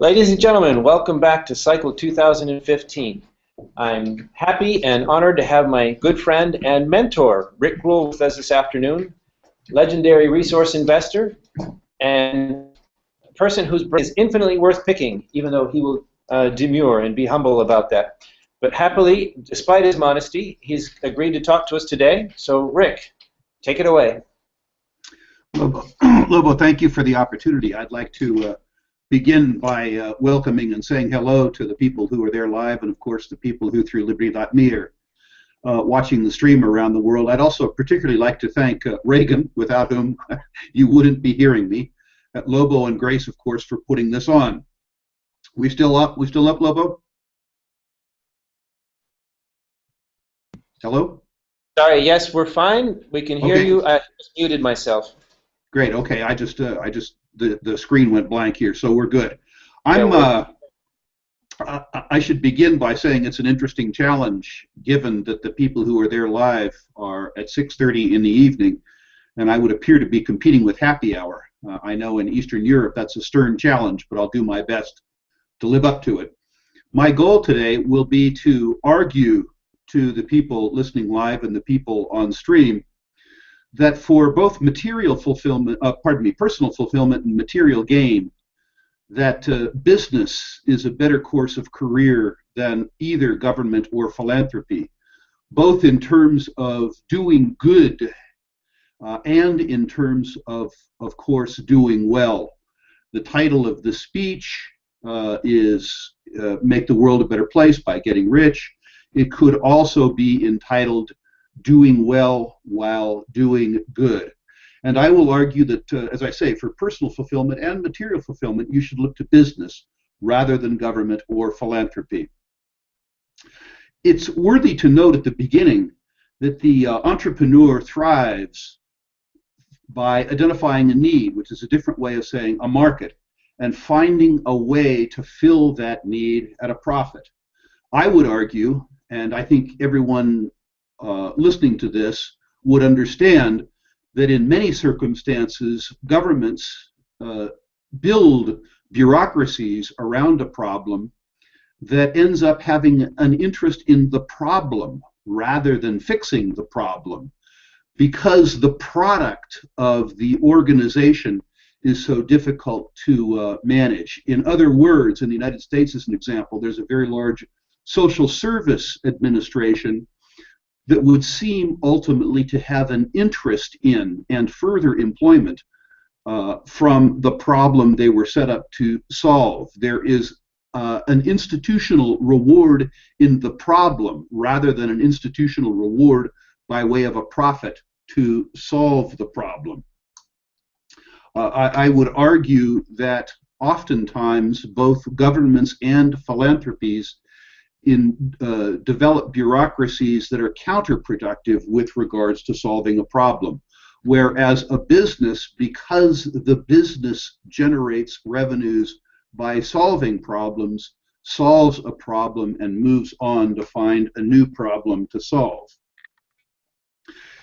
Ladies and gentlemen, welcome back to Cycle 2015. I'm happy and honored to have my good friend and mentor, Rick Rule, with us this afternoon, legendary resource investor, and a person whose brain is infinitely worth picking, even though he will demur and be humble about that. But happily, despite his modesty, he's agreed to talk to us today. So, Rick, take it away. Lobo, thank you for the opportunity. I'd like to begin by welcoming and saying hello to the people who are there live, and of course the people who through Liberty.me are watching the stream around the world. I'd also particularly like to thank Reagan, without whom you wouldn't be hearing me, Lobo and Grace, of course, for putting this on. We still up, Lobo? Hello? Sorry, yes, we're fine. We can hear you. I just muted myself. Great. Okay. The screen went blank here, so we're good. I should begin by saying it's an interesting challenge, given that the people who are there live are at 6:30 in the evening, and I would appear to be competing with happy hour. I know in Eastern Europe that's a stern challenge, but I'll do my best to live up to it. My goal today will be to argue to the people listening live and the people on stream that for both material fulfillment, personal fulfillment and material gain, that business is a better course of career than either government or philanthropy, both in terms of doing good and in terms of course, doing well. The title of the speech is Make the World a Better Place by Getting Rich. It could also be entitled Doing Well While Doing Good. And I will argue that, as I say, for personal fulfillment and material fulfillment, you should look to business rather than government or philanthropy. It's worthy to note at the beginning that the entrepreneur thrives by identifying a need, which is a different way of saying a market, and finding a way to fill that need at a profit. I would argue, and I think everyone listening to this would understand, that in many circumstances governments build bureaucracies around a problem that ends up having an interest in the problem rather than fixing the problem, because the product of the organization is so difficult to manage. In other words, in the United States, as an example, there's a very large social service administration that would seem ultimately to have an interest in and further employment from the problem they were set up to solve. There is an institutional reward in the problem rather than an institutional reward by way of a profit to solve the problem. I would argue that oftentimes both governments and philanthropies develop bureaucracies that are counterproductive with regards to solving a problem. Whereas a business, because the business generates revenues by solving problems, solves a problem and moves on to find a new problem to solve.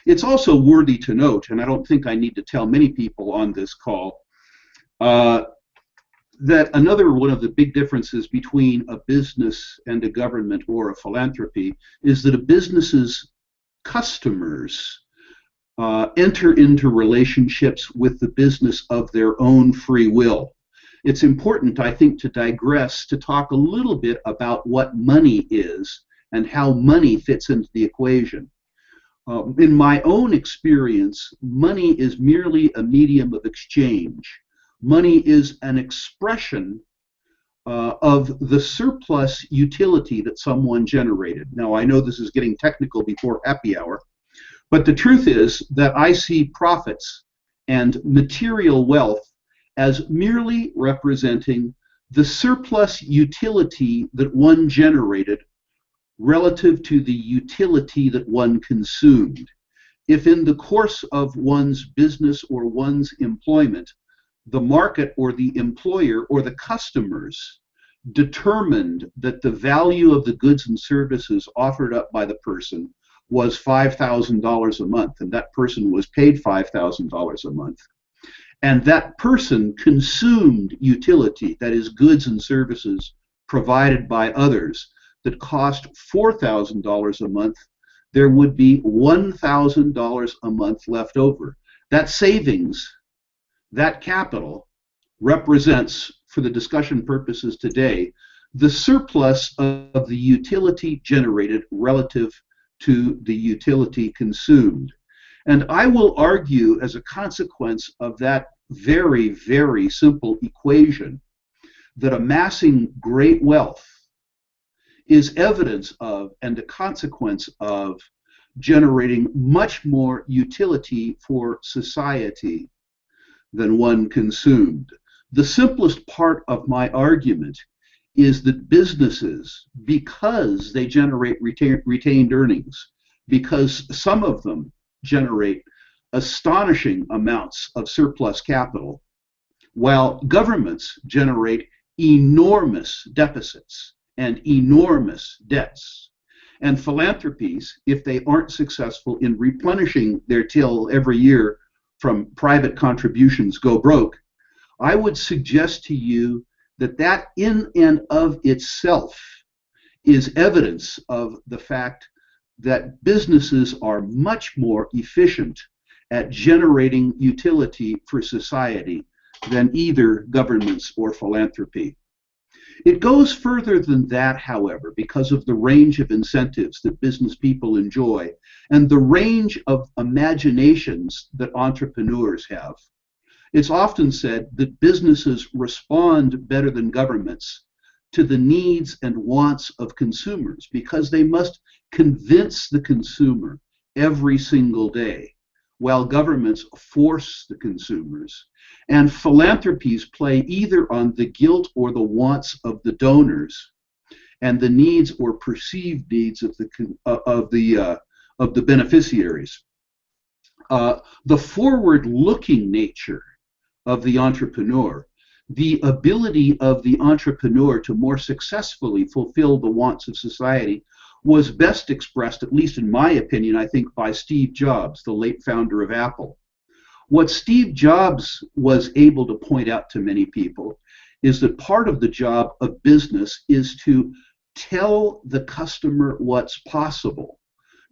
It's also worthy to note, and I don't think I need to tell many people on this call, that another one of the big differences between a business and a government or a philanthropy is that a business's customers enter into relationships with the business of their own free will. It's important, I think, to digress to talk a little bit about what money is and how money fits into the equation. In my own experience, money is merely a medium of exchange. Money is an expression of the surplus utility that someone generated. Now, I know this is getting technical before happy hour, but the truth is that I see profits and material wealth as merely representing the surplus utility that one generated relative to the utility that one consumed. If in the course of one's business or one's employment, the market or the employer or the customers determined that the value of the goods and services offered up by the person was $5,000 a month, and that person was paid $5,000 a month, and that person consumed utility, that is, goods and services provided by others, that cost $4,000 a month, there would be $1,000 a month left over. That savings, that capital, represents, for the discussion purposes today, the surplus of the utility generated relative to the utility consumed. And I will argue, as a consequence of that very, very simple equation, that amassing great wealth is evidence of and a consequence of generating much more utility for society than one consumed. The simplest part of my argument is that businesses, because they generate retained earnings, because some of them generate astonishing amounts of surplus capital, while governments generate enormous deficits and enormous debts. And philanthropies, if they aren't successful in replenishing their till every year from private contributions, go broke, I would suggest to you that that in and of itself is evidence of the fact that businesses are much more efficient at generating utility for society than either governments or philanthropy. It goes further than that, however, because of the range of incentives that business people enjoy and the range of imaginations that entrepreneurs have. It's often said that businesses respond better than governments to the needs and wants of consumers because they must convince the consumer every single day, while governments force the consumers. And philanthropies play either on the guilt or the wants of the donors and the needs or perceived needs of the beneficiaries. The forward-looking nature of the entrepreneur, the ability of the entrepreneur to more successfully fulfill the wants of society, was best expressed, at least in my opinion, I think, by Steve Jobs, the late founder of Apple. What Steve Jobs was able to point out to many people is that part of the job of business is to tell the customer what's possible.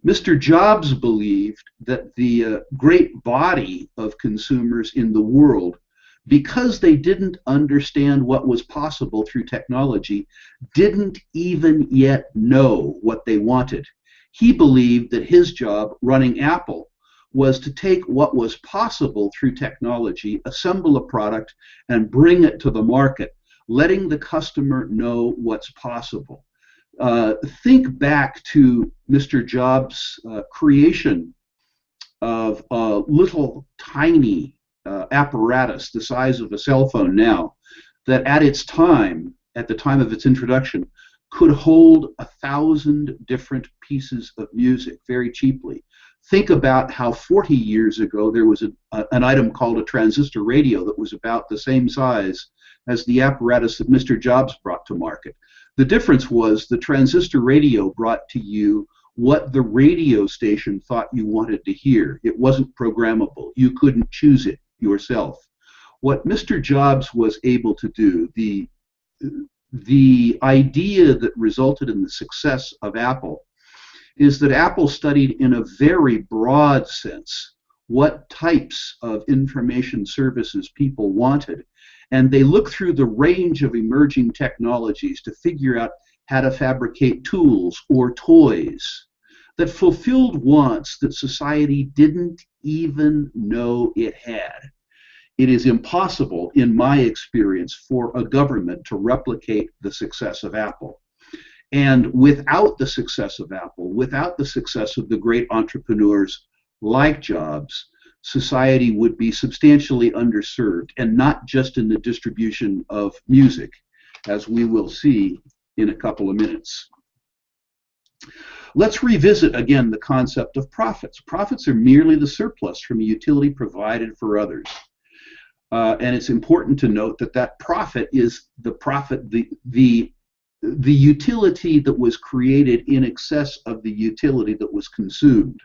Mr. Jobs believed that the great body of consumers in the world, because they didn't understand what was possible through technology, didn't even yet know what they wanted. He believed that his job running Apple was to take what was possible through technology, assemble a product, and bring it to the market, letting the customer know what's possible. Think back to Mr. Jobs' creation of a little tiny apparatus the size of a cell phone now, that at its time, at the time of its introduction, could hold 1,000 different pieces of music very cheaply. Think about how 40 years ago there was an item called a transistor radio that was about the same size as the apparatus that Mr. Jobs brought to market. The difference was the transistor radio brought to you what the radio station thought you wanted to hear. It wasn't programmable. You couldn't choose it yourself. What Mr. Jobs was able to do, the idea that resulted in the success of Apple, is that Apple studied in a very broad sense what types of information services people wanted, and they looked through the range of emerging technologies to figure out how to fabricate tools or toys that fulfilled wants that society didn't even know it had. It is impossible, in my experience, for a government to replicate the success of Apple. And without the success of Apple, without the success of the great entrepreneurs like Jobs, society would be substantially underserved, and not just in the distribution of music, as we will see in a couple of minutes. Let's revisit again the concept of profits. Profits are merely the surplus from a utility provided for others. And it's important to note that that profit is the profit, the utility that was created in excess of the utility that was consumed.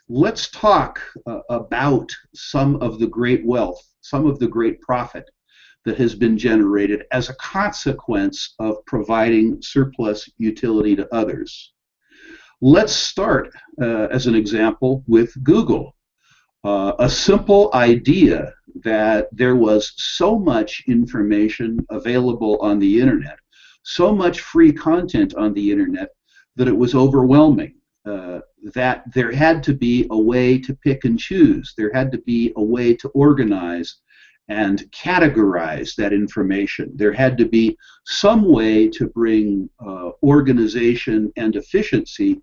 Let's talk about some of the great wealth some of the great profit that has been generated as a consequence of providing surplus utility to others. Let's start, as an example, with Google. A simple idea that there was so much information available on the internet, so much free content on the internet, that it was overwhelming. That there had to be a way to pick and choose. There had to be a way to organize and categorize that information. There had to be some way to bring organization and efficiency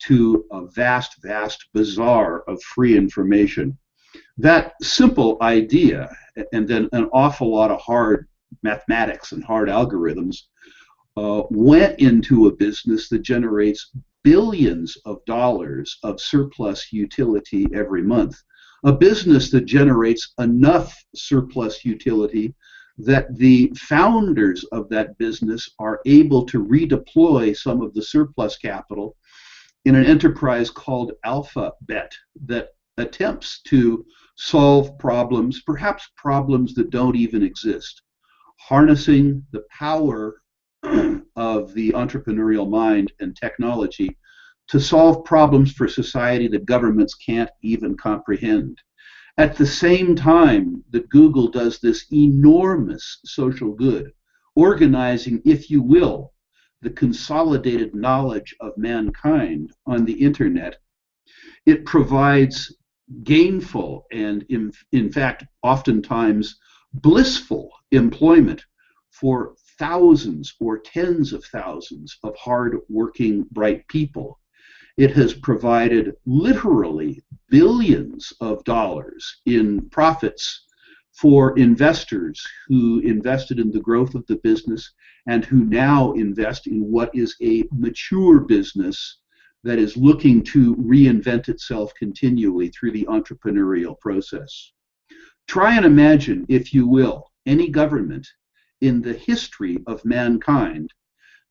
to a vast, vast bazaar of free information. That simple idea, and then an awful lot of hard mathematics and hard algorithms, went into a business that generates billions of dollars of surplus utility every month. A business that generates enough surplus utility that the founders of that business are able to redeploy some of the surplus capital in an enterprise called Alphabet that attempts to solve problems, perhaps problems that don't even exist, harnessing the power of the entrepreneurial mind and technology to solve problems for society that governments can't even comprehend. At the same time that Google does this enormous social good, organizing, if you will, the consolidated knowledge of mankind on the internet, it provides gainful and, in fact, oftentimes blissful employment for thousands or tens of thousands of hard-working, bright people. It has provided literally billions of dollars in profits for investors who invested in the growth of the business and who now invest in what is a mature business that is looking to reinvent itself continually through the entrepreneurial process. Try and imagine, if you will, any government in the history of mankind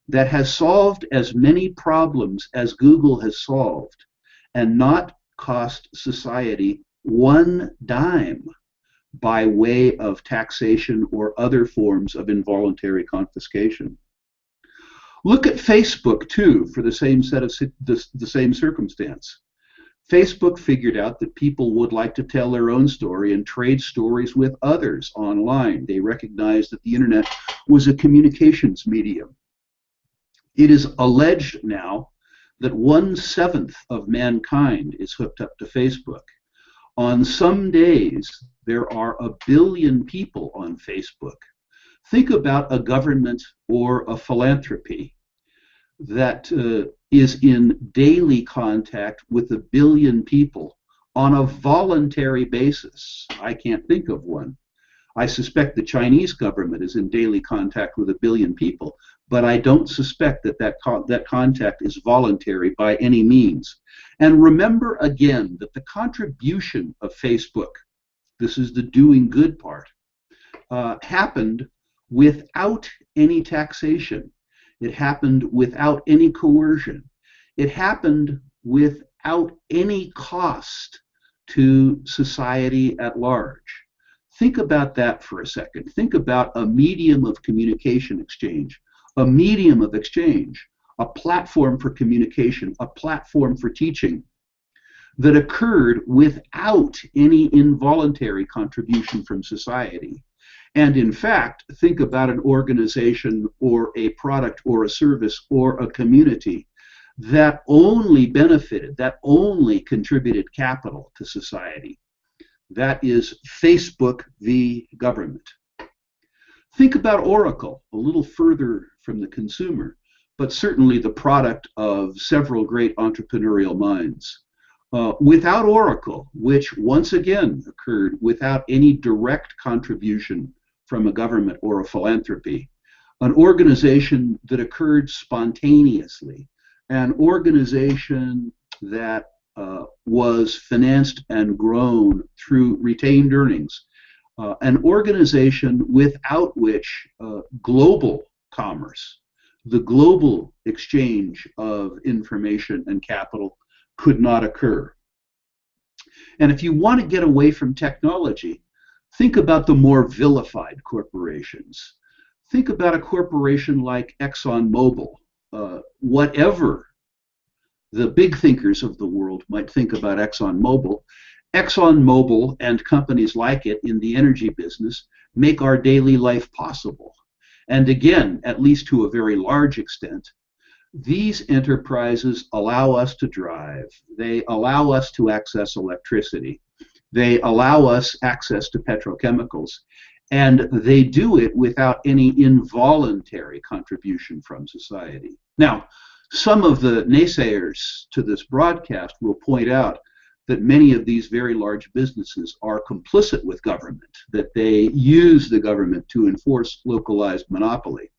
that has solved as many problems as Google has solved and not cost society one dime by way of taxation or other forms of involuntary confiscation. Look at Facebook too, for the same set of the same circumstance. Facebook figured out that people would like to tell their own story and trade stories with others online. They recognized that the internet was a communications medium. It is alleged now that 1/7 of mankind is hooked up to Facebook. On some days, there are 1 billion people on Facebook. Think about a government or a philanthropy that is in daily contact with 1 billion people on a voluntary basis. I can't think of one. I suspect the Chinese government is in daily contact with 1 billion people, but I don't suspect that that contact is voluntary by any means. And remember again that the contribution of Facebook, this is the doing good part, happened without any taxation. It happened without any coercion. It happened without any cost to society at large. Think about that for a second. Think about a medium of communication exchange, a medium of exchange, a platform for communication, a platform for teaching that occurred without any involuntary contribution from society. And in fact, think about an organization or a product or a service or a community that only benefited, that only contributed capital to society. That is Facebook v. government. Think about Oracle, a little further from the consumer, but certainly the product of several great entrepreneurial minds. Without Oracle, which once again occurred without any direct contribution from a government or a philanthropy, an organization that occurred spontaneously, an organization that was financed and grown through retained earnings, an organization without which global commerce, the global exchange of information and capital, could not occur. And if you want to get away from technology, Think about the more vilified corporations. Think about a corporation like ExxonMobil. Whatever the big thinkers of the world might think about ExxonMobil, ExxonMobil and companies like it in the energy business make our daily life possible. And again, at least to a very large extent, these enterprises allow us to drive. They allow us to access electricity. They allow us access to petrochemicals. And they do it without any involuntary contribution from society. Now, some of the naysayers to this broadcast will point out that many of these very large businesses are complicit with government, that they use the government to enforce localized monopoly.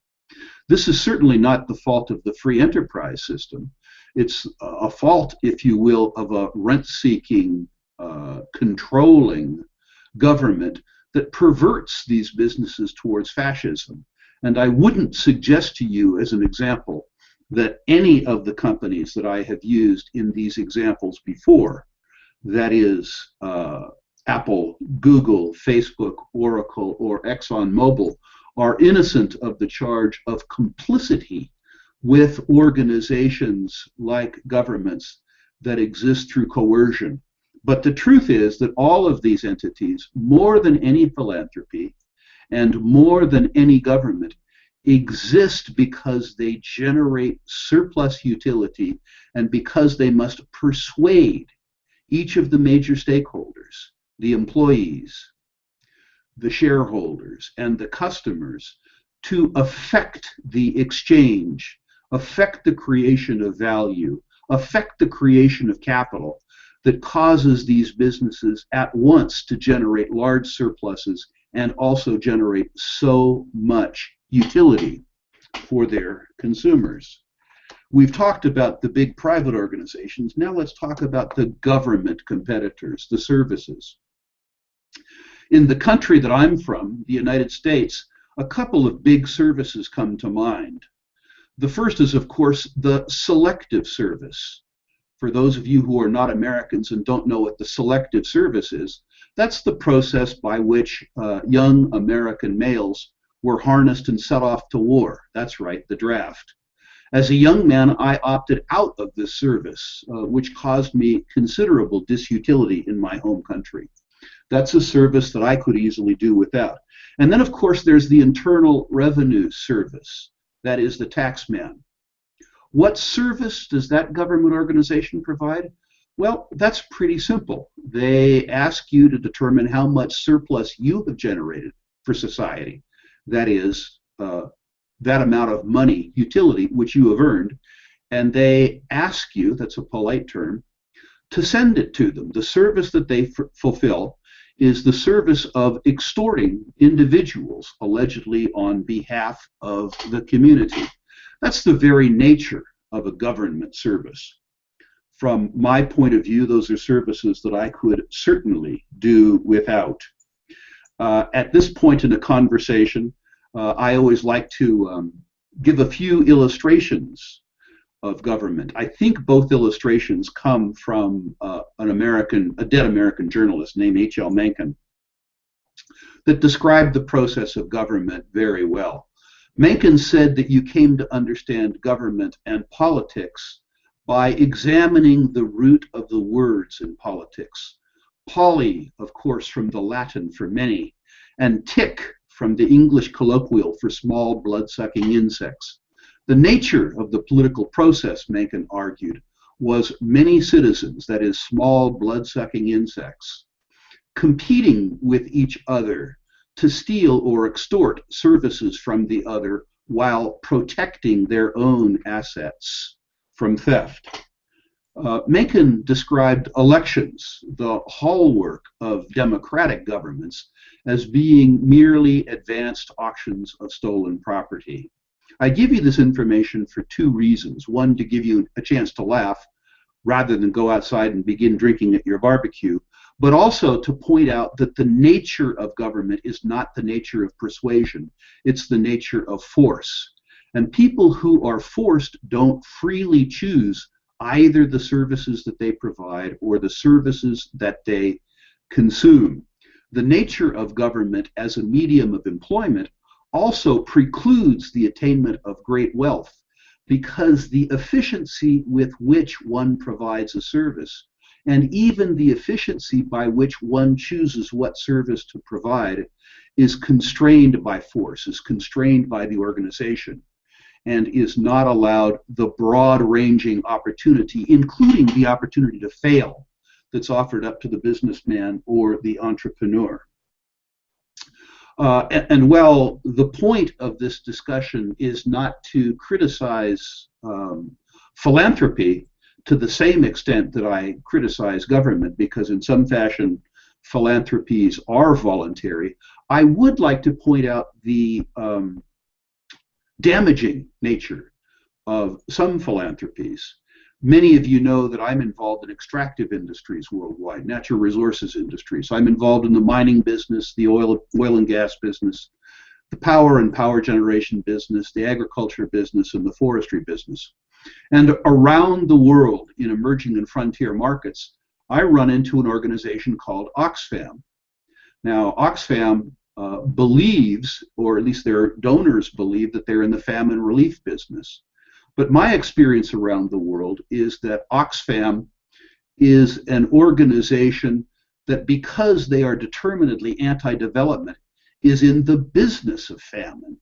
This is certainly not the fault of the free enterprise system. It's a fault, if you will, of a rent-seeking, controlling government that perverts these businesses towards fascism. And I wouldn't suggest to you, as an example, that any of the companies that I have used in these examples before, that is Apple, Google, Facebook, Oracle, or ExxonMobil, are innocent of the charge of complicity with organizations like governments that exist through coercion. But the truth is that all of these entities, more than any philanthropy and more than any government, exist because they generate surplus utility and because they must persuade each of the major stakeholders, the employees, the shareholders, and the customers, to affect the exchange, affect the creation of value, affect the creation of capital that causes these businesses at once to generate large surpluses and also generate so much utility for their consumers. We've talked about the big private organizations. Now let's talk about the government competitors, the services. In the country that I'm from, the United States, a couple of big services come to mind. The first is, of course, the selective service. For those of you who are not Americans and don't know what the selective service is, that's the process by which young American males were harnessed and set off to war. That's right, the draft. As a young man, I opted out of this service, which caused me considerable disutility in my home country. That's a service that I could easily do without. And then, of course, there's the Internal Revenue Service. That is the tax man. What service does that government organization provide? Well, that's pretty simple. They ask you to determine how much surplus you have generated for society. That is, that amount of money, utility, which you have earned, and they ask you, that's a polite term, to send it to them. The service that they fulfill is the service of extorting individuals, allegedly on behalf of the community. That's the very nature of a government service. From my point of view, those are services that I could certainly do without. At this point in a conversation, I always like to give a few illustrations of government. I think both illustrations come from a dead American journalist named H.L. Mencken that described the process of government very well. Mencken said that you came to understand government and politics by examining the root of the words in politics. Poly, of course, from the Latin for many, and tic from the English colloquial for small blood-sucking insects. The nature of the political process, Mencken argued, was many citizens, that is, small blood-sucking insects, competing with each other to steal or extort services from the other while protecting their own assets from theft. Mencken described elections, the hallmark of democratic governments, as being merely advanced auctions of stolen property. I give you this information for two reasons. One, to give you a chance to laugh rather than go outside and begin drinking at your barbecue, but also to point out that the nature of government is not the nature of persuasion, it's the nature of force. And people who are forced don't freely choose either the services that they provide or the services that they consume. the nature of government as a medium of employment also precludes the attainment of great wealth, because the efficiency with which one provides a service, and even the efficiency by which one chooses what service to provide, is constrained by force, is constrained by the organization, and is not allowed the broad-ranging opportunity, including the opportunity to fail, that's offered up to the businessman or the entrepreneur. And while the point of this discussion is not to criticize philanthropy to the same extent that I criticize government, because in some fashion philanthropies are voluntary, I would like to point out the damaging nature of some philanthropies. Many of you know that I'm involved in extractive industries worldwide, natural resources industries. I'm involved in the mining business, the oil and gas business, the power and power generation business, the agriculture business, and the forestry business. And around the world in emerging and frontier markets, I run into an organization called Oxfam. Now, Oxfam believes, or at least their donors believe, that they're in the famine relief business. But my experience around the world is that Oxfam is an organization that, because they are determinedly anti-development, is in the business of famine.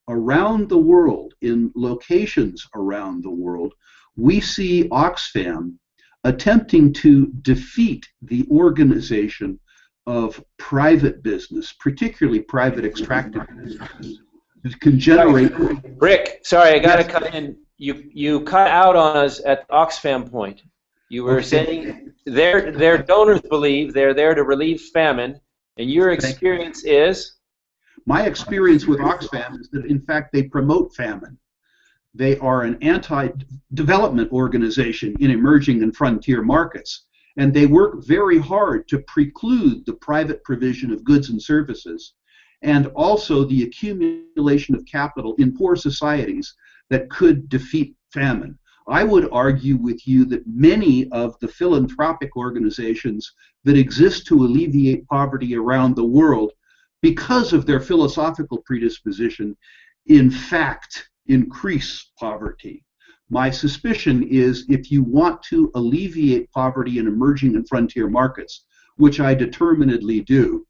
Around the world, in locations around the world, we see Oxfam attempting to defeat the organization of private business, particularly private extractive business, that can generate... Rick, sorry, I got to cut in. You cut out on us at the Oxfam point. You were saying their donors believe they're there to relieve famine, and your experience is? My experience with Oxfam is that, in fact, they promote famine. They are an anti-development organization in emerging and frontier markets, and they work very hard to preclude the private provision of goods and services, and also the accumulation of capital in poor societies that could defeat famine. I would argue with you that many of the philanthropic organizations that exist to alleviate poverty around the world, because of their philosophical predisposition, in fact increase poverty. My suspicion is, if you want to alleviate poverty in emerging and frontier markets, which I determinedly do,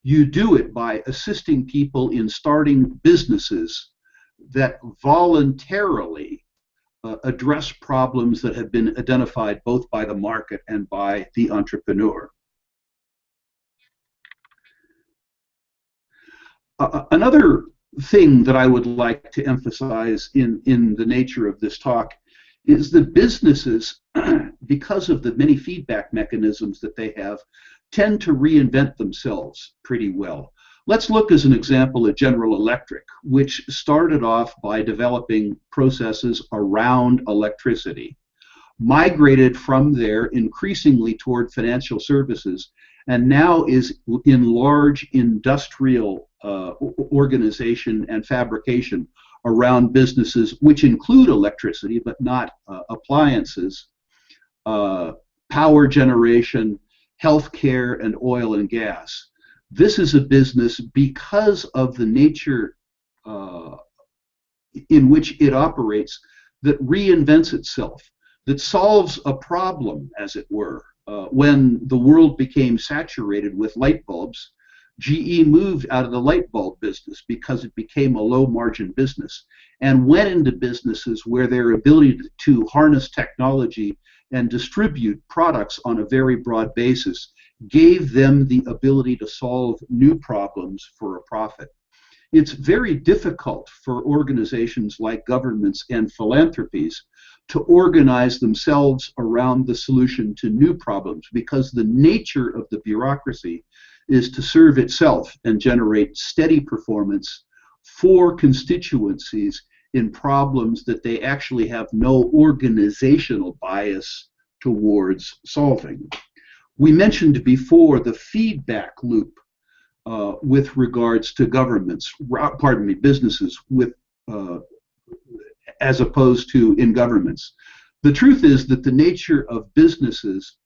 you do it by assisting people in starting businesses that voluntarily address problems that have been identified both by the market and by the entrepreneur. Another thing that I would like to emphasize in the nature of this talk is that businesses, because of the many feedback mechanisms that they have, tend to reinvent themselves pretty well. Let's look as an example at General Electric, which started off by developing processes around electricity, migrated from there increasingly toward financial services, and now is in large industrial organization and fabrication around businesses which include electricity but not appliances, power generation, healthcare, and oil and gas. This is a business, because of the nature in which it operates, that reinvents itself, that solves a problem, as it were. When the world became saturated with light bulbs, GE moved out of the light bulb business because it became a low-margin business, and went into businesses where their ability to harness technology and distribute products on a very broad basis gave them the ability to solve new problems for a profit. It's very difficult for organizations like governments and philanthropies to organize themselves around the solution to new problems, because the nature of the bureaucracy is to serve itself and generate steady performance for constituencies in problems that they actually have no organizational bias towards solving. We mentioned before the feedback loop with regards to governments, businesses, as opposed to in governments. The truth is that the nature of businesses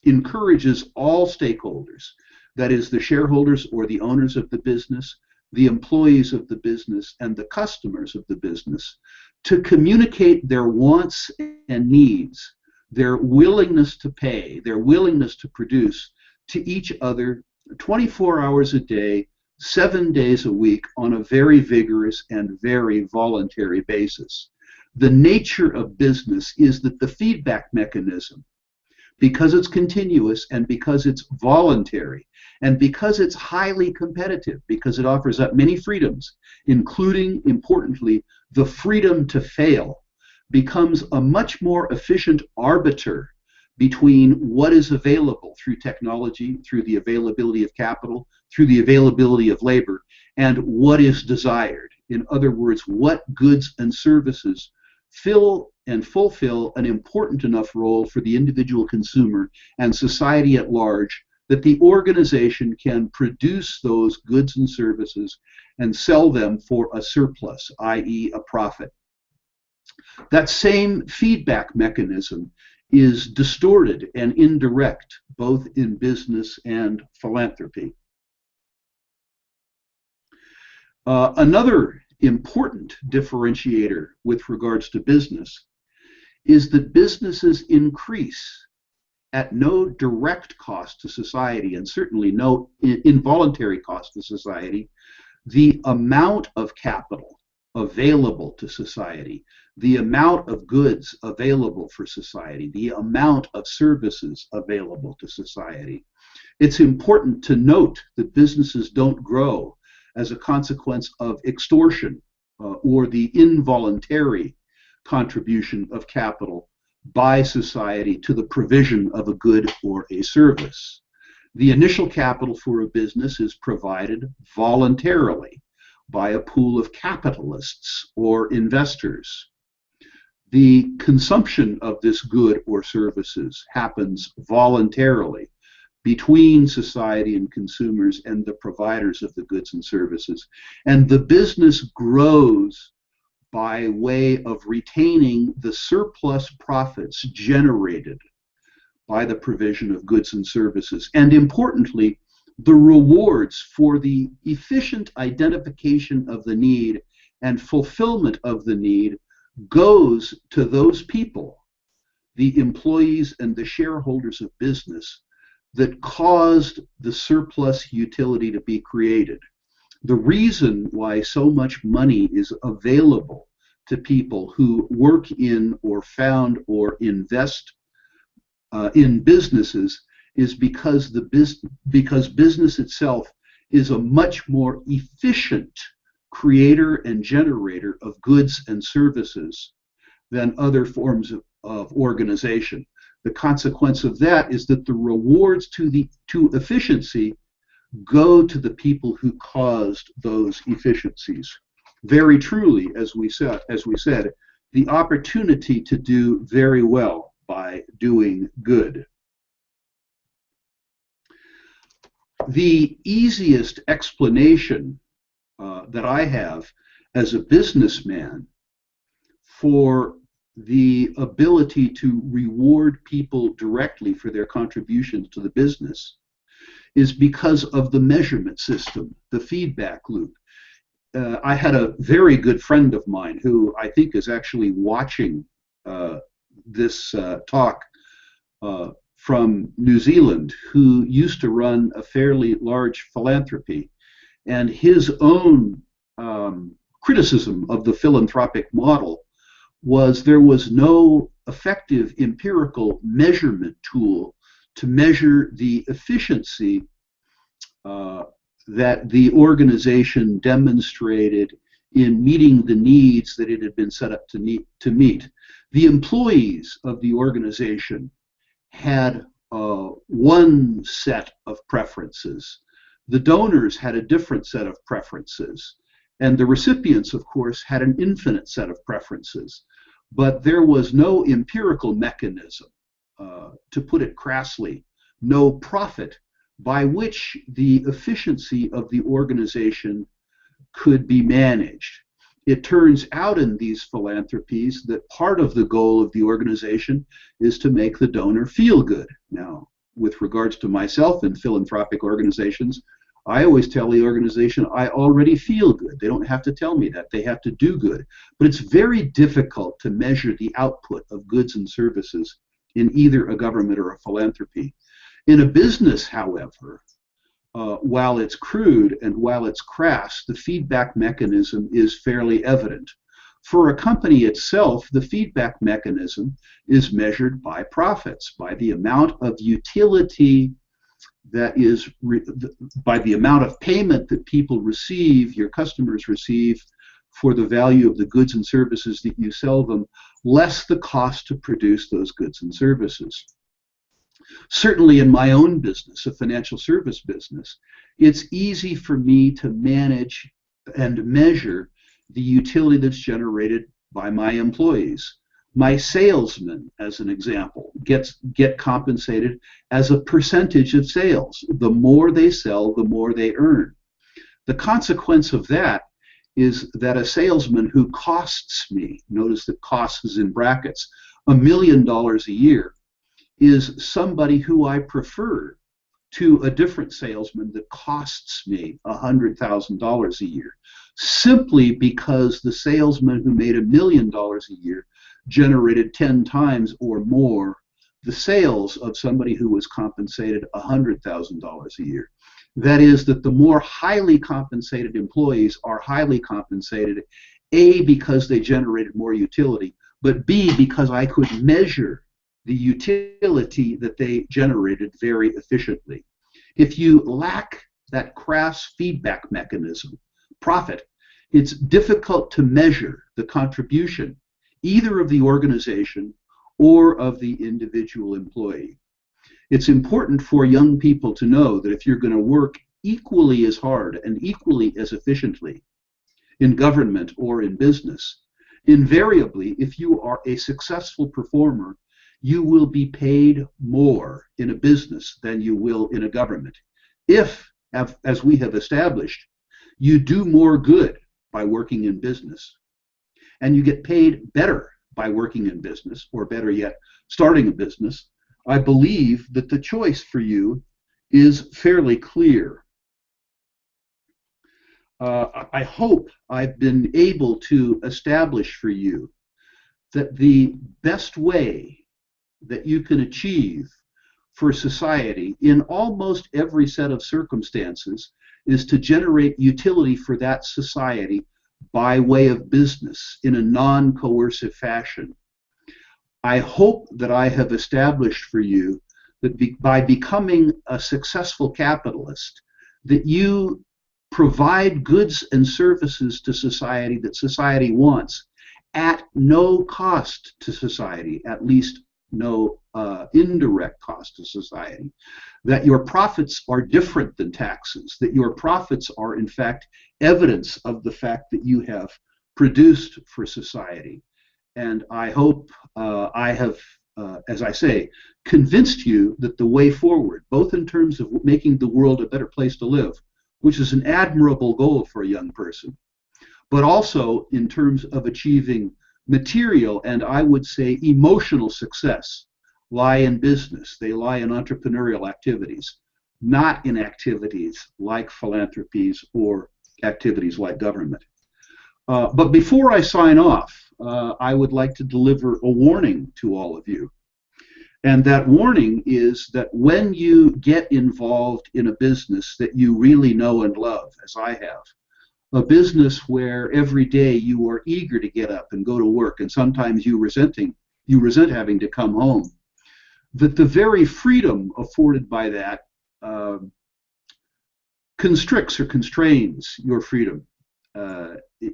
encourages all stakeholders, that is, the shareholders or the owners of the business, the employees of the business, and the customers of the business, to communicate their wants and needs, their willingness to pay, their willingness to produce to each other 24 hours a day, 7 days a week, on a very vigorous and very voluntary basis. The nature of business is that the feedback mechanism, because it's continuous and because it's voluntary and because it's highly competitive, because it offers up many freedoms, including, importantly, the freedom to fail, becomes a much more efficient arbiter between what is available through technology, through the availability of capital, through the availability of labor, and what is desired. In other words, what goods and services fill and fulfill an important enough role for the individual consumer and society at large that the organization can produce those goods and services and sell them for a surplus, i.e. a profit. That same feedback mechanism is distorted and indirect both in business and philanthropy. Another important differentiator with regards to business is that businesses increase at no direct cost to society, and certainly no involuntary cost to society, the amount of capital available to society, the amount of goods available for society, the amount of services available to society. It's important to note that businesses don't grow as a consequence of extortion or the involuntary contribution of capital by society to the provision of a good or a service. The initial capital for a business is provided voluntarily by a pool of capitalists or investors. The consumption of this good or services happens voluntarily between society and consumers and the providers of the goods and services. And the business grows by way of retaining the surplus profits generated by the provision of goods and services. And importantly, the rewards for the efficient identification of the need and fulfillment of the need goes to those people, the employees and the shareholders of business, that caused the surplus utility to be created. The reason why so much money is available to people who work in or found or invest in businesses is because business itself is a much more efficient creator and generator of goods and services than other forms of organization. The consequence of that is that the rewards to efficiency go to the people who caused those efficiencies. Very truly, as we said, the opportunity to do very well by doing good. The easiest explanation that I have as a businessman for the ability to reward people directly for their contributions to the business is because of the measurement system, the feedback loop. I had a very good friend of mine who I think is actually watching this talk from New Zealand, who used to run a fairly large philanthropy, and his own criticism of the philanthropic model was there was no effective empirical measurement tool to measure the efficiency that the organization demonstrated in meeting the needs that it had been set up to meet. The employees of the organization had one set of preferences. The donors had a different set of preferences. And the recipients, of course, had an infinite set of preferences. But there was no empirical mechanism, to put it crassly, no profit by which the efficiency of the organization could be managed. It turns out in these philanthropies that part of the goal of the organization is to make the donor feel good. Now, with regards to myself in philanthropic organizations, I always tell the organization I already feel good. They don't have to tell me that. They have to do good. But it's very difficult to measure the output of goods and services in either a government or a philanthropy. In a business, however, while it's crude and while it's crass, the feedback mechanism is fairly evident. For a company itself, the feedback mechanism is measured by profits, by the amount of utility that is, by the amount of payment that people receive, your customers receive, for the value of the goods and services that you sell them, less the cost to produce those goods and services. Certainly in my own business, a financial service business, it's easy for me to manage and measure the utility that's generated by my employees. My salesmen, as an example, get compensated as a percentage of sales. The more they sell, the more they earn. The consequence of that is that a salesman who costs me, notice that costs is in brackets, $1 million a year, is somebody who I prefer to a different salesman that costs me $100,000 a year, simply because the salesman who made $1 million a year generated 10 times or more the sales of somebody who was compensated $100,000 a year. That is, that the more highly compensated employees are highly compensated, A, because they generated more utility, but B, because I could measure the utility that they generated very efficiently. If you lack that crass feedback mechanism, profit, it's difficult to measure the contribution either of the organization or of the individual employee. It's important for young people to know that if you're going to work equally as hard and equally as efficiently in government or in business, invariably, if you are a successful performer, you will be paid more in a business than you will in a government. If, as we have established, you do more good by working in business, and you get paid better by working in business, or better yet, starting a business, I believe that the choice for you is fairly clear. I hope I've been able to establish for you that the best way that you can achieve for society in almost every set of circumstances is to generate utility for that society by way of business in a non-coercive fashion. I hope that I have established for you that by becoming a successful capitalist, that you provide goods and services to society that society wants at no cost to society, at least no indirect cost to society, that your profits are different than taxes, that your profits are in fact evidence of the fact that you have produced for society. And I hope I have, as I say, convinced you that the way forward, both in terms of making the world a better place to live, which is an admirable goal for a young person, but also in terms of achieving material and, I would say, emotional success, lie in business. They lie in entrepreneurial activities, not in activities like philanthropies or activities like government. But before I sign off, I would like to deliver a warning to all of you. And that warning is that when you get involved in a business that you really know and love, as I have, a business where every day you are eager to get up and go to work, and sometimes you resent having to come home, that the very freedom afforded by that constricts or constrains your freedom,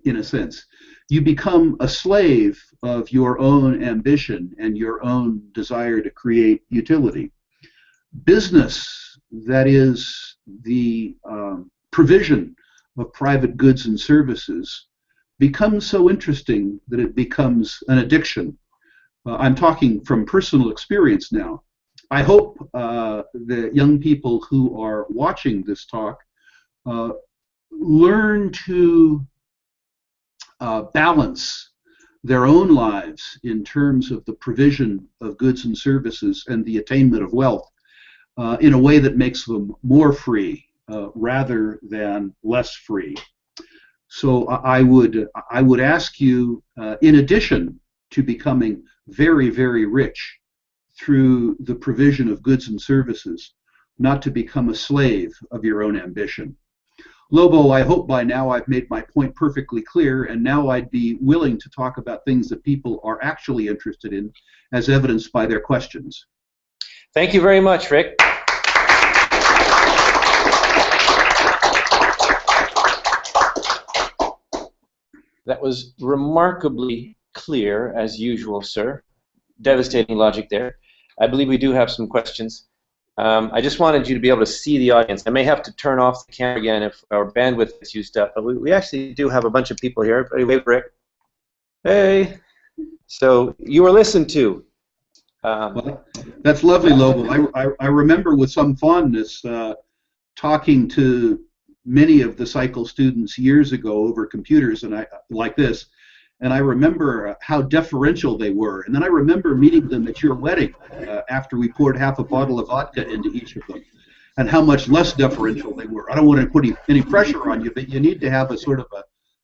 in a sense. You become a slave of your own ambition and your own desire to create utility. Business, that is the provision of private goods and services, becomes so interesting that it becomes an addiction. I'm talking from personal experience now. I hope the young people who are watching this talk learn to balance their own lives in terms of the provision of goods and services and the attainment of wealth in a way that makes them more free rather than less free. So I would ask you, in addition to becoming very, very rich through the provision of goods and services, not to become a slave of your own ambition. Lobo, I hope by now I've made my point perfectly clear, and now I'd be willing to talk about things that people are actually interested in, as evidenced by their questions. Thank you very much, Rick. That was remarkably clear, as usual, sir. Devastating logic there. I believe we do have some questions. I just wanted you to be able to see the audience. I may have to turn off the camera again if our bandwidth is used up, but we actually do have a bunch of people here. Everybody wave, Rick. Hey. So you were listened to. Well, that's lovely, Lobo. I remember with some fondness talking to many of the cycle students years ago over computers and like this, and I remember how deferential they were. And then I remember meeting them at your wedding after we poured half a bottle of vodka into each of them, and how much less deferential they were. I don't want to put any pressure on you, but you need to have a sort of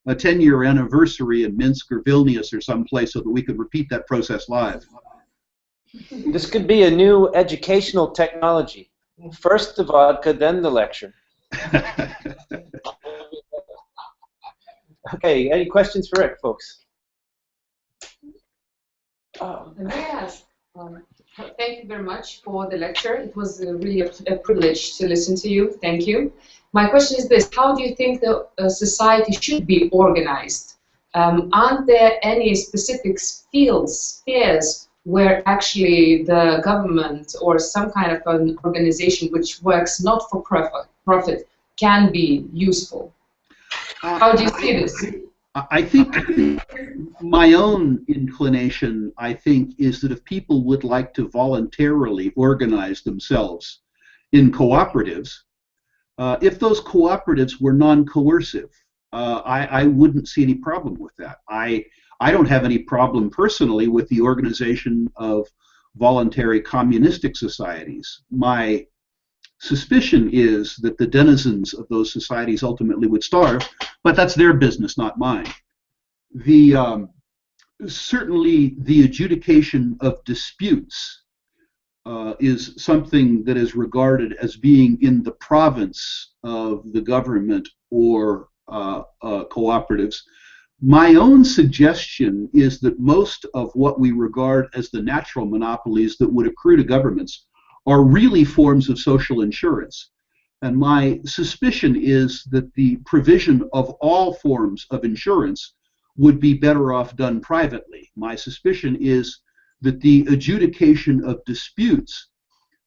a 10-year anniversary in Minsk or Vilnius or someplace so that we could repeat that process live. This could be a new educational technology. First the vodka, then the lecture. Okay, any questions for Rick, folks? Yes. Thank you very much for the lecture. It was really a privilege to listen to you. Thank you. My question is this: how do you think the society should be organized? Aren't there any specific spheres where actually the government or some kind of an organization which works not for profit can be useful? How do you see this? I think my own inclination, is that if people would like to voluntarily organize themselves in cooperatives, if those cooperatives were non-coercive, I wouldn't see any problem with that. I don't have any problem personally with the organization of voluntary communistic societies. My suspicion is that the denizens of those societies ultimately would starve, but that's their business, not mine. Certainly the adjudication of disputes is something that is regarded as being in the province of the government or cooperatives. My own suggestion is that most of what we regard as the natural monopolies that would accrue to governments are really forms of social insurance. And my suspicion is that the provision of all forms of insurance would be better off done privately. My suspicion is that the adjudication of disputes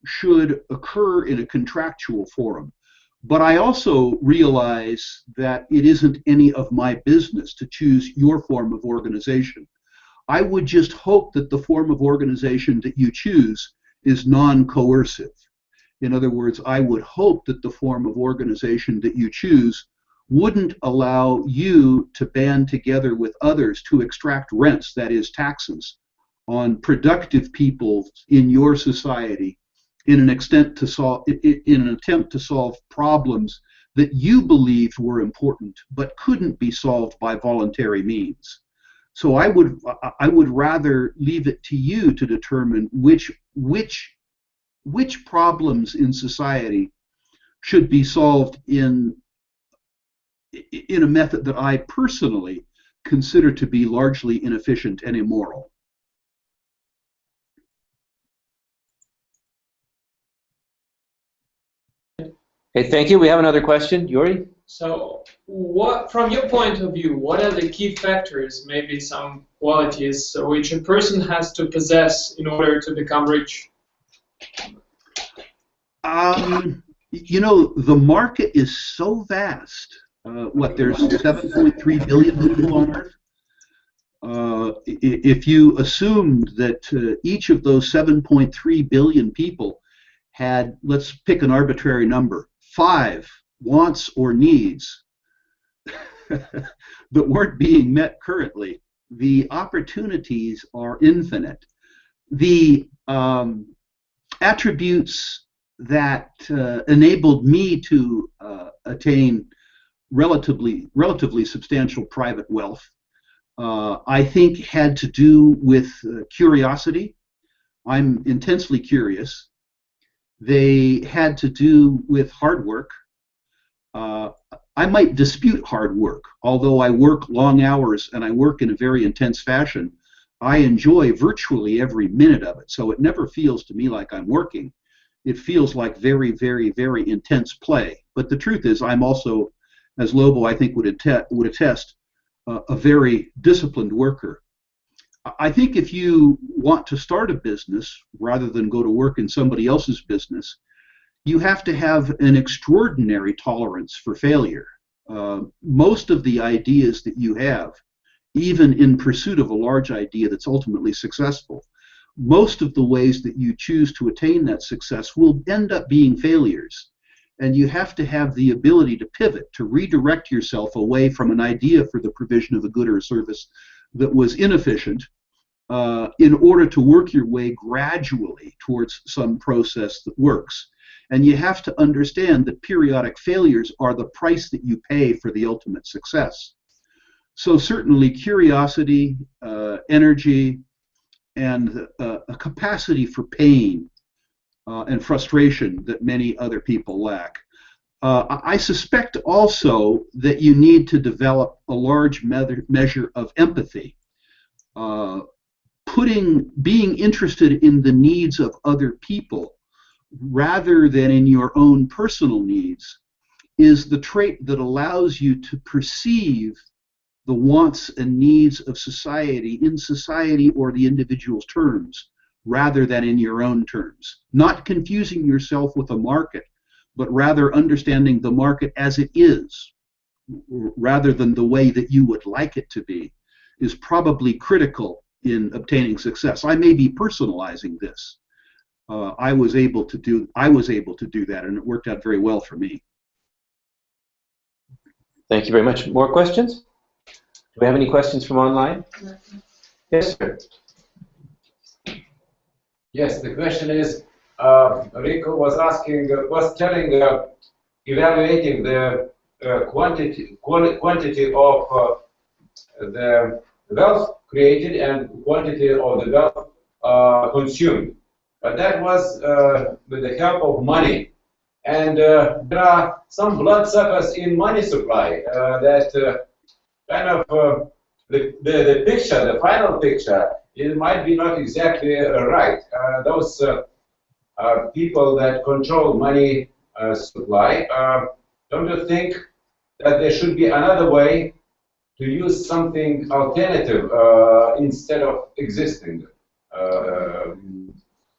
should occur in a contractual forum. But I also realize that it isn't any of my business to choose your form of organization. I would just hope that the form of organization that you choose is non-coercive. In other words, I would hope that the form of organization that you choose wouldn't allow you to band together with others to extract rents, that is taxes, on productive people in your society in an attempt to solve problems that you believed were important but couldn't be solved by voluntary means. So I would rather leave it to you to determine which problems in society should be solved in a method that I personally consider to be largely inefficient and immoral. Okay, thank you. We have another question. Yuri? So, from your point of view, what are the key factors, maybe some qualities, which a person has to possess in order to become rich? You know, the market is so vast. There's 7.3 billion people on Earth. If you assumed that each of those 7.3 billion people had, let's pick an arbitrary number, 5 wants or needs that weren't being met currently, the opportunities are infinite. The attributes that enabled me to attain relatively substantial private wealth, I think had to do with curiosity. I'm intensely curious. They had to do with hard work. I might dispute hard work, although I work long hours and I work in a very intense fashion. I enjoy virtually every minute of it, so it never feels to me like I'm working. It feels like very, very, very intense play. But the truth is, I'm also, as Lobo I think would attest, a very disciplined worker. I think if you want to start a business rather than go to work in somebody else's business, you have to have an extraordinary tolerance for failure. Most of the ideas that you have, even in pursuit of a large idea that's ultimately successful, most of the ways that you choose to attain that success will end up being failures. And you have to have the ability to pivot, to redirect yourself away from an idea for the provision of a good or a service that was inefficient, in order to work your way gradually towards some process that works. And you have to understand that periodic failures are the price that you pay for the ultimate success. So certainly curiosity, energy, and a capacity for pain and frustration that many other people lack. I suspect also that you need to develop a large measure of empathy. Being interested in the needs of other people rather than in your own personal needs is the trait that allows you to perceive the wants and needs of society in society or the individual's terms rather than in your own terms. Not confusing yourself with a market, but rather understanding the market as it is rather than the way that you would like it to be is probably critical in obtaining success. I may be personalizing this. I was able to do that, and it worked out very well for me. Thank you very much. More questions? Do we have any questions from online? Yes, sir. Yes, the question is, Rico was evaluating the quantity of the wealth created and quantity of the wealth consumed. But that was with the help of money. And there are some bloodsuckers in money supply that kind of the picture, the final picture, it might be not exactly right. Those people that control money supply, don't you think that there should be another way to use something alternative instead of existing?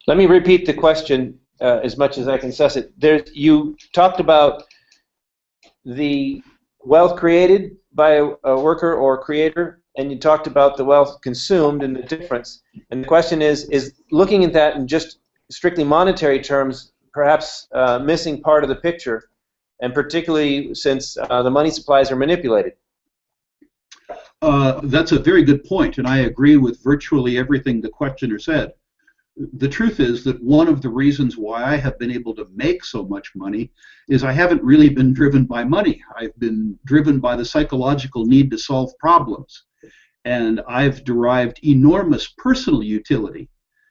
Let me repeat the question as much as I can suss it. You talked about the wealth created by a worker or creator, and you talked about the wealth consumed and the difference. And the question is looking at that in just strictly monetary terms, perhaps missing part of the picture, and particularly since the money supplies are manipulated. That's a very good point, and I agree with virtually everything the questioner said. The truth is that one of the reasons why I have been able to make so much money is I haven't really been driven by money. I've been driven by the psychological need to solve problems. And I've derived enormous personal utility.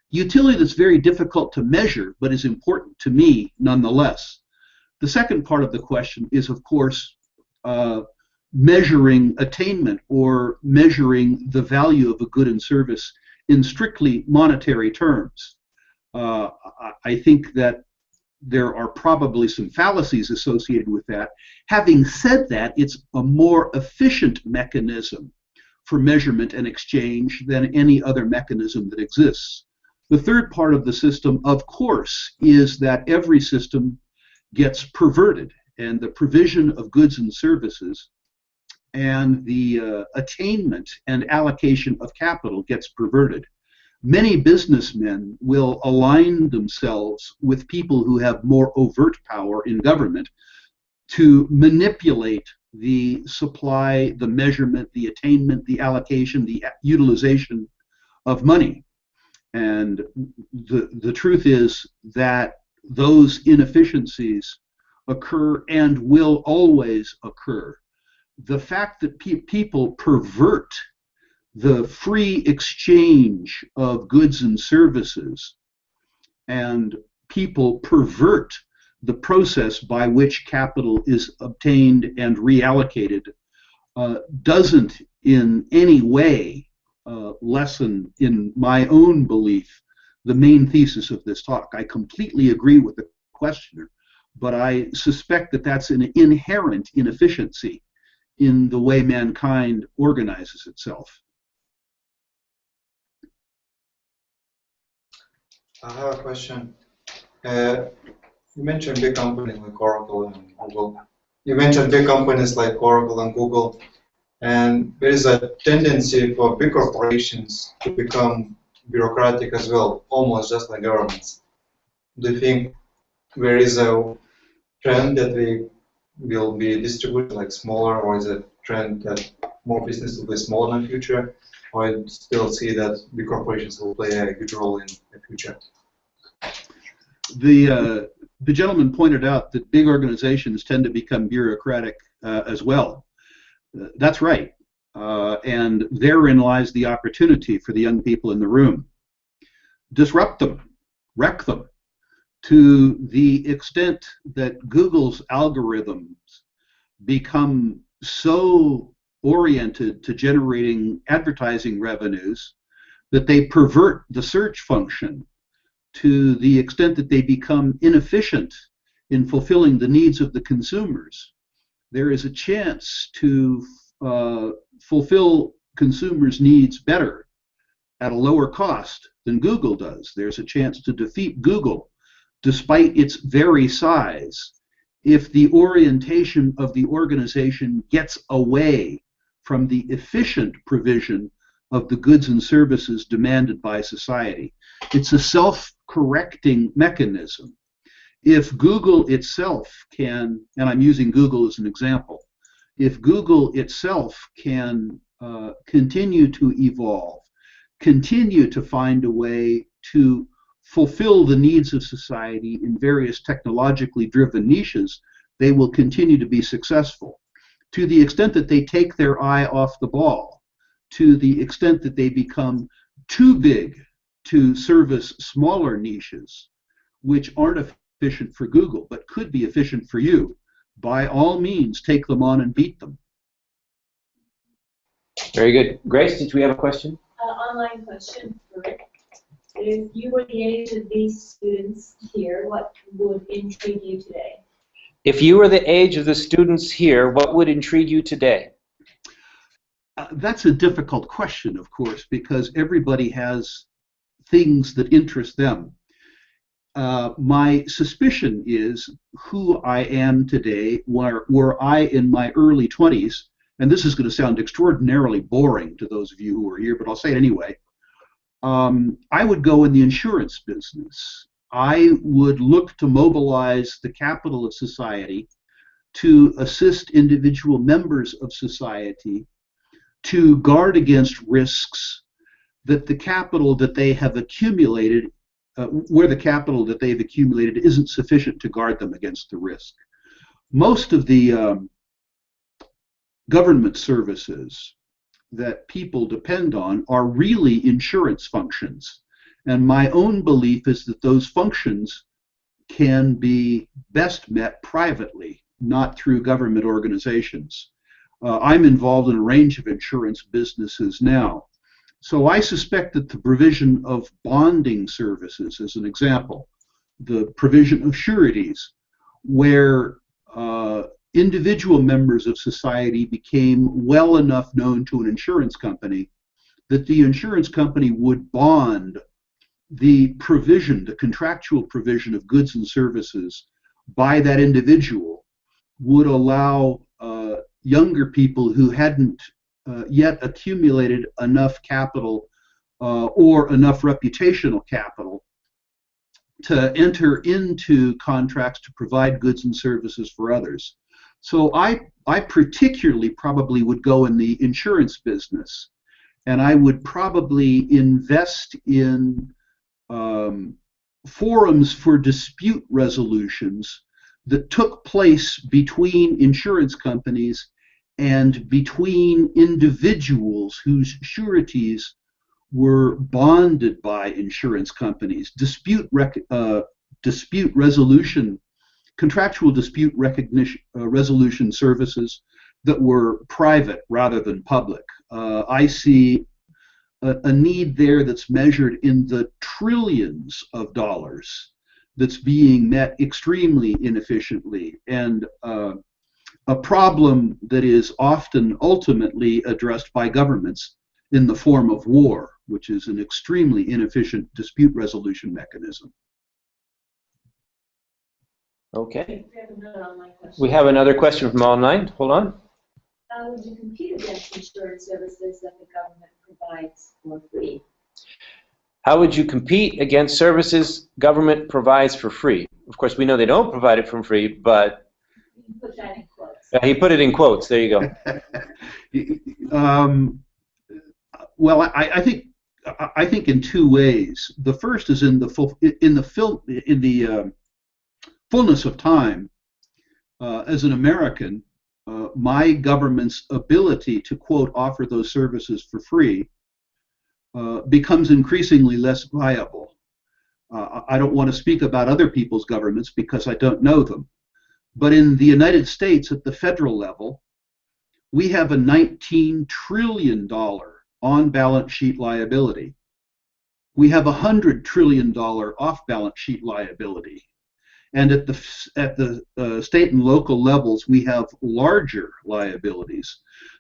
Utility that's very difficult to measure, but is important to me nonetheless. The second part of the question is, of course, measuring attainment or measuring the value of a good and service in strictly monetary terms. I think that there are probably some fallacies associated with that. Having said that, it's a more efficient mechanism for measurement and exchange than any other mechanism that exists. The third part of the system, of course, is that every system gets perverted, and the provision of goods and services and the attainment and allocation of capital gets perverted. Many businessmen will align themselves with people who have more overt power in government to manipulate the supply, the measurement, the attainment, the allocation, the utilization of money. And the truth is that those inefficiencies occur and will always occur. The fact that people pervert the free exchange of goods and services, and people pervert the process by which capital is obtained and reallocated, doesn't in any way lessen, in my own belief, the main thesis of this talk. I completely agree with the questioner, but I suspect that that's an inherent inefficiency in the way mankind organizes itself. I have a question. You mentioned big companies like Oracle and Google. You mentioned big companies like Oracle and Google, and there is a tendency for big corporations to become bureaucratic as well, almost just like governments. Do you think there is a trend that we will be distributed like smaller, or is it a trend that more business will be smaller in the future, or you still see that big corporations will play a huge role in the future? The gentleman pointed out that big organizations tend to become bureaucratic as well. That's right. And therein lies the opportunity for the young people in the room. Disrupt them, wreck them, to the extent that Google's algorithms become so oriented to generating advertising revenues that they pervert the search function, to the extent that they become inefficient in fulfilling the needs of the consumers. There is a chance to fulfill consumers' needs better at a lower cost than Google does. There's a chance to defeat Google despite its very size if the orientation of the organization gets away from the efficient provision of the goods and services demanded by society. It's a self-correcting mechanism. If Google itself can, and I'm using Google as an example, if Google itself can continue to evolve, continue to find a way to fulfill the needs of society in various technologically driven niches, they will continue to be successful. To the extent that they take their eye off the ball, to the extent that they become too big to service smaller niches, which aren't efficient for Google, but could be efficient for you, by all means, take them on and beat them. Very good. Grace, did we have a question? Online question for Rick. If you were the age of these students here, what would intrigue you today? If you were the age of the students here, what would intrigue you today? That's a difficult question, of course, because everybody has things that interest them. My suspicion is who I am today, were I in my early 20s, and this is going to sound extraordinarily boring to those of you who are here, but I'll say it anyway. I would go in the insurance business. I would look to mobilize the capital of society to assist individual members of society to guard against risks that the capital that they have accumulated, where the capital that they've accumulated isn't sufficient to guard them against the risk. Most of the government services that people depend on are really insurance functions. And my own belief is that those functions can be best met privately, not through government organizations. I'm involved in a range of insurance businesses now. So I suspect that the provision of bonding services, as an example, the provision of sureties, where individual members of society became well enough known to an insurance company that the insurance company would bond the provision, the contractual provision of goods and services by that individual, would allow younger people who hadn't yet accumulated enough capital or enough reputational capital to enter into contracts to provide goods and services for others. So I particularly probably would go in the insurance business, and I would probably invest in forums for dispute resolutions that took place between insurance companies and between individuals whose sureties were bonded by insurance companies. Dispute resolution, contractual dispute recognition resolution services that were private rather than public. I see a need there that's measured in the trillions of dollars that's being met extremely inefficiently, and a problem that is often ultimately addressed by governments in the form of war, which is an extremely inefficient dispute resolution mechanism. Okay. We have another online question. We have another question from online. Hold on. How would you compete against insurance services that the government provides for free? How would you compete against services government provides for free? Of course, we know they don't provide it for free, but You can put that in quotes. he put it in quotes. There you go. Well, I think in two ways. The first is in the fullness of time. As an American, my government's ability to, quote, offer those services for free becomes increasingly less viable. I don't want to speak about other people's governments because I don't know them. But in the United States, at the federal level, we have a $19 trillion on-balance sheet liability. We have a $100 trillion off-balance sheet liability. And at the state and local levels, we have larger liabilities.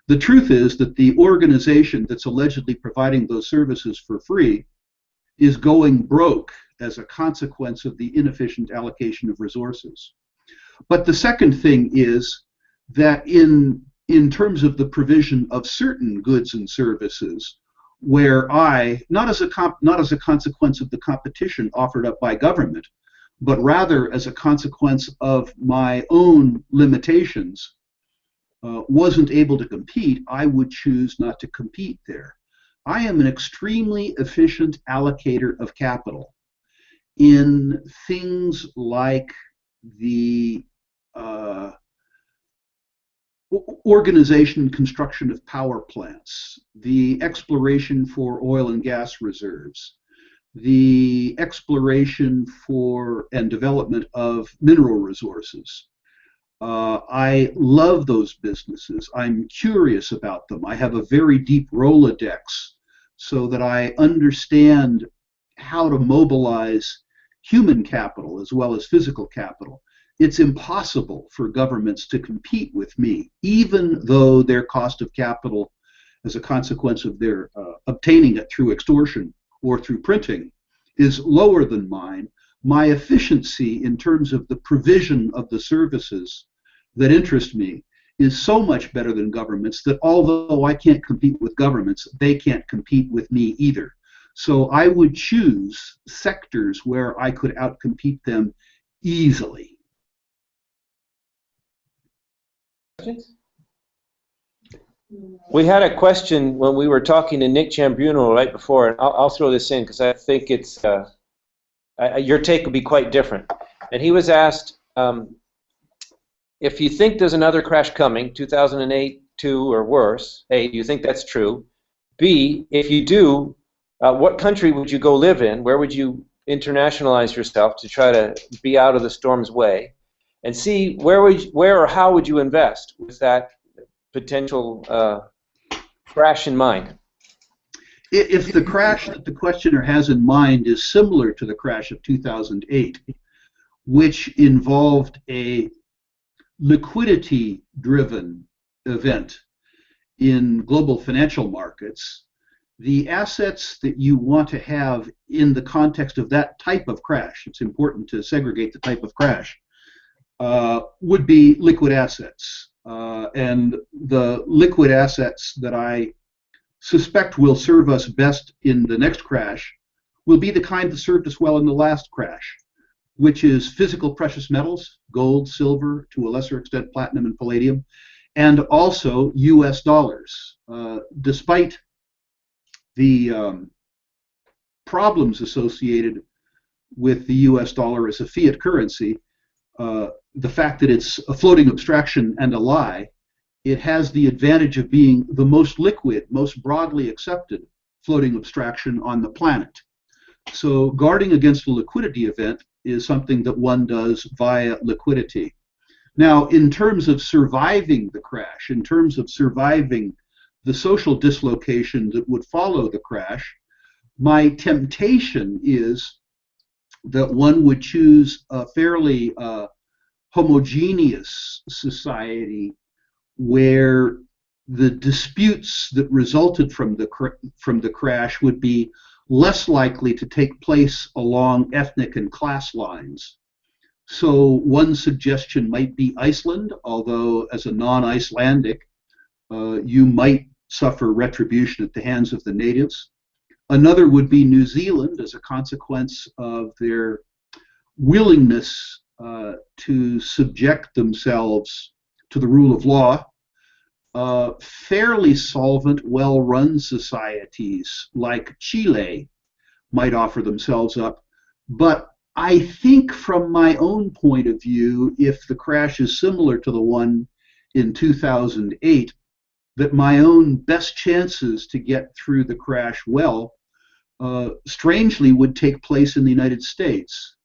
The truth is that the organization that's allegedly providing those services for free is going broke as a consequence of the inefficient allocation of resources. But the second thing is that in terms of the provision of certain goods and services, where not as a consequence of the competition offered up by government, but rather as a consequence of my own limitations, wasn't able to compete, I would choose not to compete there. I am an extremely efficient allocator of capital in things like the organization and construction of power plants, the exploration for oil and gas reserves, the exploration for and development of mineral resources. I love those businesses. I'm curious about them. I have a very deep Rolodex so that I understand how to mobilize human capital as well as physical capital. It's impossible for governments to compete with me, even though their cost of capital as a consequence of their obtaining it through extortion or through printing is lower than mine. My efficiency in terms of the provision of the services that interest me is so much better than governments that although I can't compete with governments, they can't compete with me either. So I would choose sectors where I could outcompete them easily. We had a question when we were talking to Nick Chambuno right before, and I'll throw this in because I think it's your take will be quite different. And he was asked if you think there's another crash coming, 2008, 2, or worse. A, do you think that's true? B, if you do, what country would you go live in? Where would you internationalize yourself to try to be out of the storm's way? And C, where or how would you invest with that potential crash in mind? If the crash that the questioner has in mind is similar to the crash of 2008, which involved a liquidity-driven event in global financial markets, the assets that you want to have in the context of that type of crash, it's important to segregate the type of crash, would be liquid assets. And the liquid assets that I suspect will serve us best in the next crash will be the kind that served us well in the last crash, which is physical precious metals, gold, silver, to a lesser extent platinum and palladium, and also US dollars. Despite the problems associated with the US dollar as a fiat currency, the fact that it's a floating abstraction and a lie, it has the advantage of being the most liquid, most broadly accepted floating abstraction on the planet. So guarding against a liquidity event is something that one does via liquidity. Now, in terms of surviving the crash, in terms of surviving the social dislocation that would follow the crash, my temptation is that one would choose a fairly homogeneous society where the disputes that resulted from the crash would be less likely to take place along ethnic and class lines. So one suggestion might be Iceland, although as a non-Icelandic, you might suffer retribution at the hands of the natives. Another would be New Zealand as a consequence of their willingness to subject themselves to the rule of law. Fairly solvent, well-run societies like Chile might offer themselves up. But I think from my own point of view, if the crash is similar to the one in 2008, that my own best chances to get through the crash well, strangely, would take place in the United States.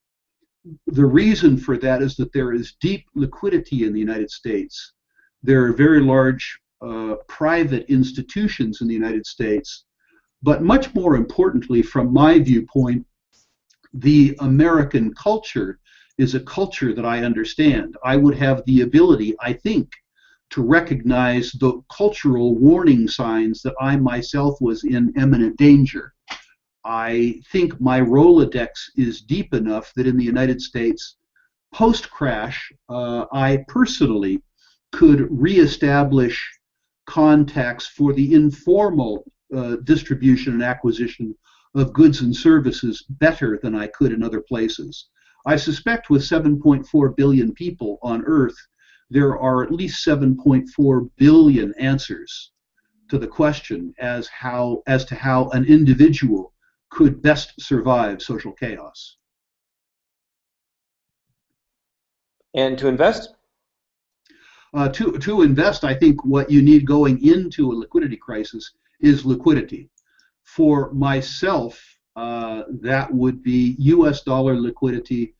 The reason for that is that there is deep liquidity in the United States. There are very large private institutions in the United States, but much more importantly, from my viewpoint, the American culture is a culture that I understand. I would have the ability, I think, to recognize the cultural warning signs that I myself was in imminent danger. I think my Rolodex is deep enough that in the United States, post-crash, I personally could reestablish contacts for the informal distribution and acquisition of goods and services better than I could in other places. I suspect with 7.4 billion people on Earth, there are at least 7.4 billion answers to the question as to how an individual could best survive social chaos. And to invest? To invest, I think what you need going into a liquidity crisis is liquidity. For myself, that would be US dollar liquidity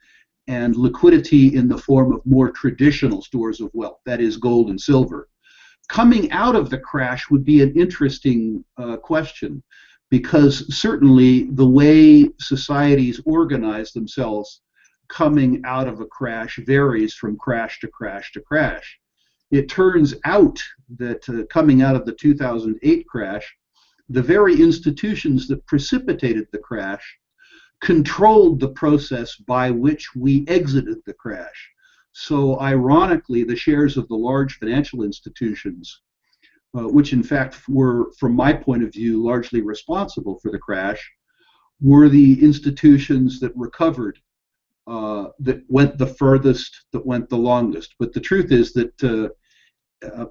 and liquidity in the form of more traditional stores of wealth, that is gold and silver. Coming out of the crash would be an interesting question, because certainly the way societies organize themselves coming out of a crash varies from crash to crash to crash. It turns out that coming out of the 2008 crash, the very institutions that precipitated the crash controlled the process by which we exited the crash. So ironically, the shares of the large financial institutions, which in fact were, from my point of view, largely responsible for the crash, were the institutions that recovered, that went the furthest, that went the longest. But the truth is that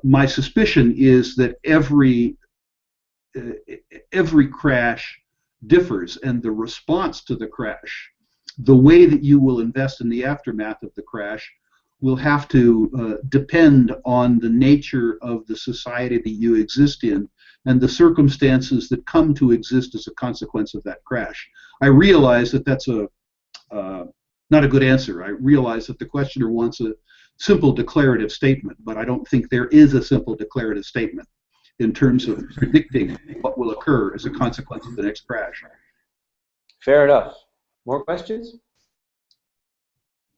my suspicion is that every crash differs, and the response to the crash, the way that you will invest in the aftermath of the crash, will have to depend on the nature of the society that you exist in and the circumstances that come to exist as a consequence of that crash. I realize that that's not a good answer. I realize that the questioner wants a simple declarative statement, but I don't think there is a simple declarative statement in terms of predicting what will occur as a consequence of the next crash. Fair enough. More questions?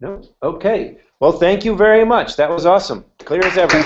No? Okay. Well, thank you very much. That was awesome. Clear as ever.